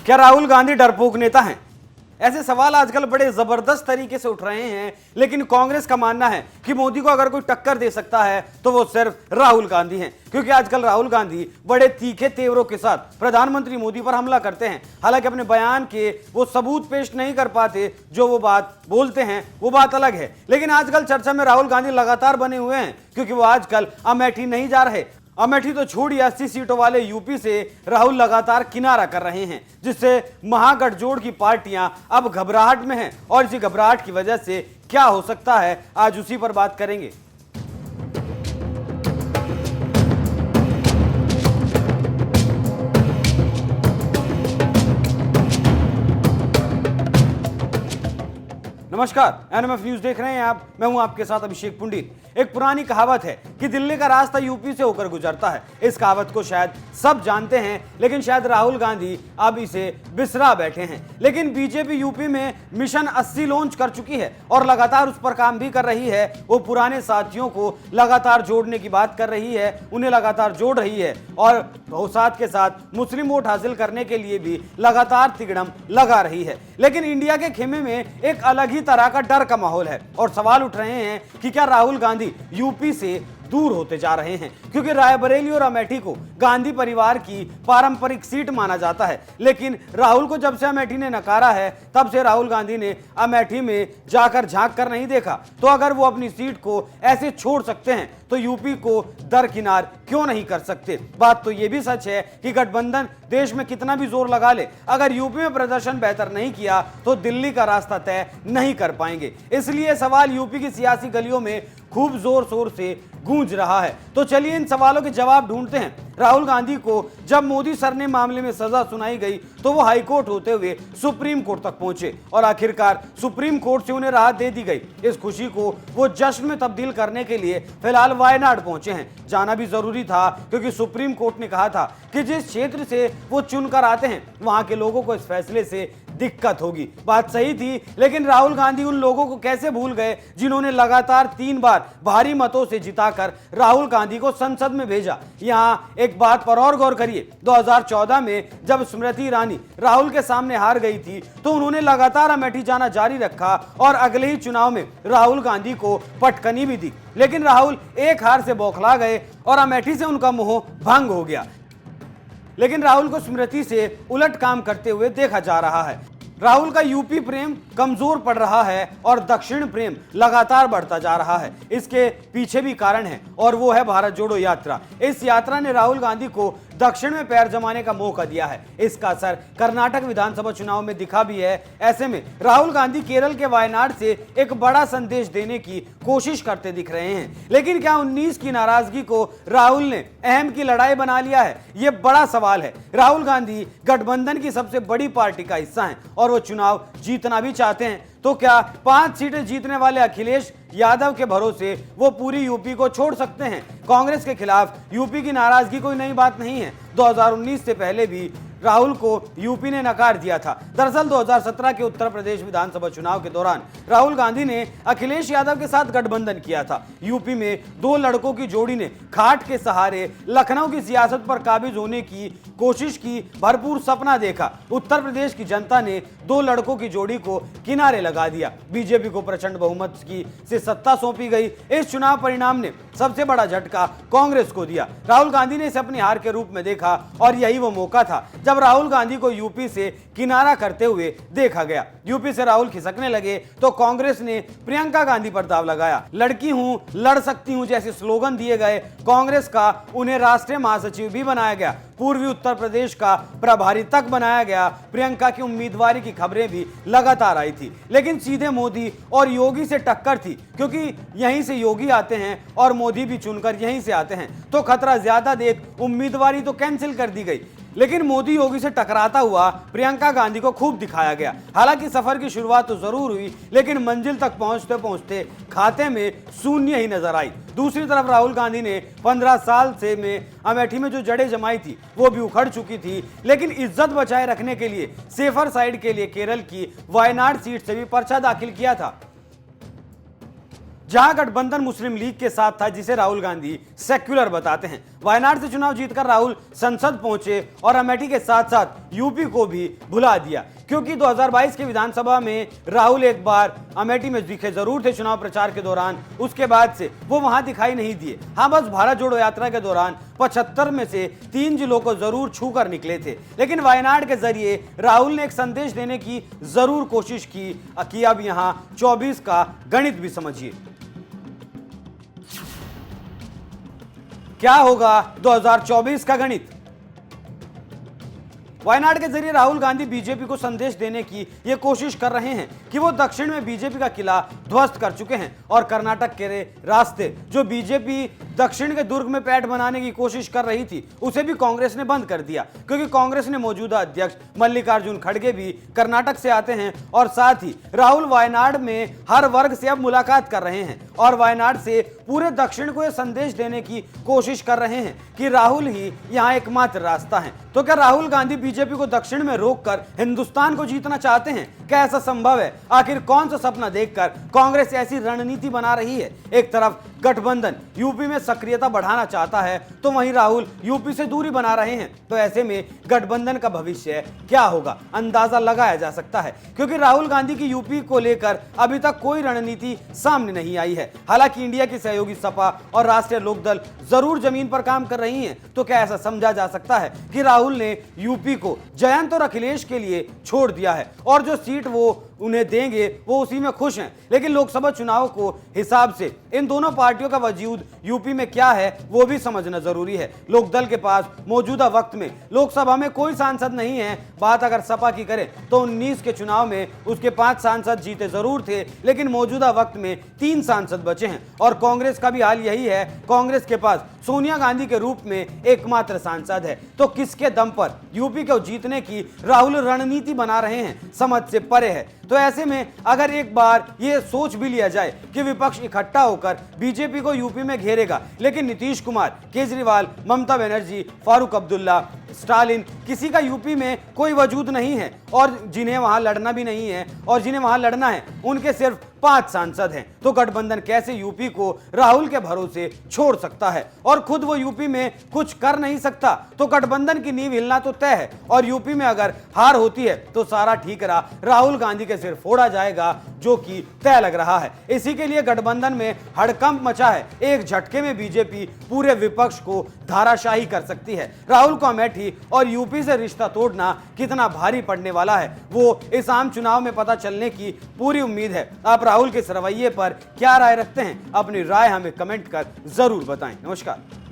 क्या राहुल गांधी डरपोक नेता हैं? ऐसे सवाल आजकल बड़े जबरदस्त तरीके से उठ रहे हैं, लेकिन कांग्रेस का मानना है कि मोदी को अगर कोई टक्कर दे सकता है तो वो सिर्फ राहुल गांधी हैं, क्योंकि आजकल राहुल गांधी बड़े तीखे तेवरों के साथ प्रधानमंत्री मोदी पर हमला करते हैं। हालांकि अपने बयान के वो सबूत पेश नहीं कर पाते, जो वो बात बोलते हैं वो बात अलग है। लेकिन आजकल चर्चा में राहुल गांधी लगातार बने हुए हैं, क्योंकि वो आजकल अमेठी नहीं जा रहे। अमेठी तो छोड़िए, 80 सीटों वाले यूपी से राहुल लगातार किनारा कर रहे हैं, जिससे महागठजोड़ की पार्टियां अब घबराहट में हैं। और इसी घबराहट की वजह से क्या हो सकता है, आज उसी पर बात करेंगे। नमस्कार, एनएमएफ न्यूज देख रहे हैं आप। मैं हूं आपके साथ अभिषेक पुंडीर। एक पुरानी कहावत है कि दिल्ली का रास्ता यूपी से होकर गुजरता है। इस कहावत को शायद सब जानते हैं, लेकिन शायद राहुल गांधी अब इसे बिसरा बैठे हैं। लेकिन बीजेपी यूपी में मिशन 80 लॉन्च कर चुकी है और लगातार उस पर काम भी कर रही है। वो पुराने साथियों को लगातार जोड़ने की बात कर रही है, उन्हें लगातार जोड़ रही है और साथ के साथ मुस्लिम वोट हासिल करने के लिए भी लगातार तिगड़म लगा रही है। लेकिन इंडिया के खेमे में एक अलग ही तरह का डर का माहौल है और सवाल उठ रहे हैं कि क्या राहुल गांधी यूपी से दूर होते जा रहे हैं, क्योंकि रायबरेली और अमेठी को गांधी परिवार की पारंपरिक सीट माना जाता है। लेकिन राहुल को जब से अमेठी ने नकारा है, तब से राहुल गांधी ने अमेठी में जाकर झांक कर नहीं देखा। तो अगर वो अपनी सीट को ऐसे छोड़ सकते हैं तो यूपी को दरकिनार क्यों नहीं कर सकते। बात तो ये भी सच है कि गठबंधन देश में कितना भी जोर लगा ले, अगर यूपी में प्रदर्शन बेहतर नहीं किया तो दिल्ली का रास्ता तय नहीं कर पाएंगे। इसलिए सवाल यूपी की सियासी गलियों में खूब जोर शोर से गूंज रहा है। तो चलिए इन सवालों के जवाब ढूंढते हैं। राहुल गांधी को जब मोदी सर ने मामले में सजा सुनाई गई तो वो हाईकोर्ट होते हुए सुप्रीम कोर्ट तक पहुंचे और आखिरकार सुप्रीम कोर्ट से उन्हें राहत दे दी गई। इस खुशी को वो जश्न में तब्दील करने के लिए फिलहाल वायनाड पहुंचे हैं। जाना भी जरूरी था, क्योंकि सुप्रीम कोर्ट ने कहा था कि जिस क्षेत्र से वो चुनकर आते हैं वहां के लोगों को इस फैसले से दिक्कत होगी। बात सही थी, लेकिन राहुल गांधी उन लोगों को कैसे भूल गए जिन्होंने लगातार 3 बार भारी मतों से जिताकर राहुल गांधी को संसद में भेजा। यहां एक बात पर और गौर करिए, 2014 में जब स्मृति ईरानी राहुल के सामने हार गई थी तो उन्होंने लगातार अमेठी जाना जारी रखा और अगले ही चुनाव में राहुल गांधी को पटकनी भी दी। लेकिन राहुल एक हार से बौखला गए और अमेठी से उनका मोह भंग हो गया। लेकिन राहुल को स्मृति से उलट काम करते हुए देखा जा रहा है। राहुल का यूपी प्रेम कमजोर पड़ रहा है और दक्षिण प्रेम लगातार बढ़ता जा रहा है। इसके पीछे भी कारण है और वो है भारत जोड़ो यात्रा। इस यात्रा ने राहुल गांधी को दक्षिण में पैर जमाने का मौका दिया है। इसका असर कर्नाटक विधानसभा चुनाव में दिखा भी है। ऐसे में राहुल गांधी केरल के वायनाड से एक बड़ा संदेश देने की कोशिश करते दिख रहे हैं। लेकिन क्या 19 की नाराजगी को राहुल ने अहम की लड़ाई बना लिया है? ये बड़ा सवाल है। राहुल गांधी गठबंधन की सबसे बड़ी पार्टी का हिस्सा हैं और वो चुनाव जीतना भी चाहते हैं। तो क्या 5 सीटें जीतने वाले अखिलेश यादव के भरोसे वो पूरी यूपी को छोड़ सकते हैं? कांग्रेस के खिलाफ यूपी की नाराजगी कोई नई बात नहीं है। 2019 से पहले भी राहुल को यूपी ने नकार दिया था। दरअसल 2017 के उत्तर प्रदेश विधानसभा चुनाव के दौरान राहुल गांधी ने अखिलेश यादव के साथ गठबंधन किया था। यूपी में 2 लड़कों की जोड़ी ने खाट के सहारे लखनऊ की सियासत पर काबिज होने की कोशिश की, भरपूर सपना देखा। उत्तर प्रदेश की जनता ने 2 लड़कों की जोड़ी को किनारे लगा दिया। बीजेपी को प्रचंड बहुमत की से सत्ता सौंपी गई। इस चुनाव परिणाम ने सबसे बड़ा झटका कांग्रेस को दिया। राहुल गांधी ने इसे अपनी हार के रूप में देखा और यही वो मौका था जब राहुल गांधी को यूपी से किनारा करते हुए देखा गया। यूपी से राहुल खिसकने लगे तो कांग्रेस ने प्रियंका गांधी पर दाव लगाया। लड़की हूं, लड़ सकती हूं जैसे स्लोगन दिए गए। कांग्रेस का उन्हें राष्ट्रीय महासचिव भी बनाया गया। पूर्वी उत्तर प्रदेश का प्रभारी तक बनाया गया। प्रियंका की उम्मीदवारी की खबरें भी लगातार आई थी, लेकिन सीधे मोदी और योगी से टक्कर थी, क्योंकि यहीं से योगी आते हैं और मोदी भी चुनकर यहीं से आते हैं। तो खतरा ज्यादा देख उम्मीदवारी तो कैंसिल कर दी गई। लेकिन मोदी योगी से टकराता हुआ प्रियंका गांधी को खूब दिखाया गया। हालांकि सफर की शुरुआत तो जरूर हुई, लेकिन मंजिल तक पहुंचते पहुंचते खाते में शून्य ही नजर आई। दूसरी तरफ राहुल गांधी ने 15 साल से में अमेठी में जो जड़ें जमाई थी वो भी उखड़ चुकी थी। लेकिन इज्जत बचाए रखने के लिए सेफर साइड के लिए केरल की वायनाड सीट से भी पर्चा दाखिल किया था। जहां गठबंधन मुस्लिम लीग के साथ था, जिसे राहुल गांधी सेक्युलर बताते हैं। वायनाड से चुनाव जीतकर राहुल संसद पहुंचे और अमेठी के साथ साथ यूपी को भी भुला दिया, क्योंकि 2022 के विधानसभा में राहुल एक बार अमेठी में दिखे जरूर थे चुनाव प्रचार के दौरान, उसके बाद से वो वहां दिखाई नहीं दिए। हाँ, बस भारत जोड़ो यात्रा के दौरान 75 में से 3 जिलों को जरूर छूकर निकले थे। लेकिन वायनाड के जरिए राहुल ने एक संदेश देने की जरूर कोशिश की कि अब यहां 24 का गणित भी समझिए। क्या होगा 2024 का गणित? वायनाड के जरिए राहुल गांधी बीजेपी को संदेश देने की ये कोशिश कर रहे हैं कि वो दक्षिण में बीजेपी का किला ध्वस्त कर चुके हैं और कर्नाटक के रास्ते जो बीजेपी दक्षिण के दुर्ग में पैठ बनाने की कोशिश कर रही थी, उसे भी कांग्रेस ने बंद कर दिया, क्योंकि कांग्रेस ने मौजूदा अध्यक्ष मल्लिकार्जुन खड़गे भी कर्नाटक से आते हैं और साथ ही राहुल वायनाड में हर वर्ग से अब मुलाकात कर रहे हैं और वायनाड से पूरे दक्षिण को यह संदेश देने की कोशिश कर रहे हैं कि राहुल ही यहां एकमात्र रास्ता है। तो क्या राहुल गांधी बीजेपी को दक्षिण में रोककर हिंदुस्तान को जीतना चाहते हैं? क्या ऐसा संभव है? आखिर कौन सा सपना देखकर कांग्रेस ऐसी रणनीति बना रही है? एक तरफ गठबंधन यूपी में सक्रियता बढ़ाना चाहता है, तो वहीं राहुल यूपी से दूरी बना रहे हैं। तो ऐसे में गठबंधन का भविष्य क्या होगा, अंदाजा लगाया जा सकता है, क्योंकि राहुल गांधी की यूपी को लेकर अभी तक कोई रणनीति सामने नहीं आई है। हालांकि इंडिया की सहयोगी सपा और राष्ट्रीय लोकदल जरूर जमीन पर काम कर रही हैं। तो क्या ऐसा समझा जा सकता है कि राहुल ने यूपी को जयंत और अखिलेश के लिए छोड़ दिया है और जो सीट वो उन्हें देंगे वो उसी में खुश हैं? लेकिन लोकसभा चुनाव को हिसाब से इन दोनों पार्टियों का वजूद यूपी में क्या है वो भी समझना जरूरी है। लोकदल के पास मौजूदा वक्त में लोकसभा में कोई सांसद नहीं है। बात अगर सपा की करें तो 19 के चुनाव में उसके 5 सांसद जीते जरूर थे, लेकिन मौजूदा वक्त में 3 सांसद बचे हैं। और कांग्रेस का भी हाल यही है। कांग्रेस के पास सोनिया गांधी के रूप में एकमात्र सांसद है। तो किसके दम पर यूपी को जीतने की राहुल रणनीति बना रहे हैं, समझ से परे है। तो ऐसे में अगर एक बार ये सोच भी लिया जाए कि विपक्ष इकट्ठा होकर बीजेपी को यूपी में घेरेगा, लेकिन नीतीश कुमार, केजरीवाल, ममता बनर्जी, फारूक अब्दुल्ला, स्टालिन, किसी का यूपी में कोई वजूद नहीं है और जिन्हें वहां लड़ना भी नहीं है और जिन्हें वहां लड़ना है उनके सिर्फ 5 सांसद हैं, तो गठबंधन कैसे यूपी को राहुल के भरोसे छोड़ सकता है? और खुद वो यूपी में कुछ कर नहीं सकता, तो गठबंधन की नींव हिलना तो तय है। और यूपी में अगर हार होती है तो सारा ठीकरा राहुल गांधी के सिर फोड़ा जाएगा, जो कि तय लग रहा है। इसी के लिए गठबंधन में हड़कंप मचा है। एक झटके में बीजेपी पूरे विपक्ष को धाराशाही कर सकती है। राहुल को अमेठी और यूपी से रिश्ता तोड़ना कितना भारी पड़ने वाला है वो इस आम चुनाव में पता चलने की पूरी उम्मीद है। आप राहुल के इस रवैये पर क्या राय रखते हैं? अपनी राय हमें कमेंट कर जरूर बताएं। नमस्कार।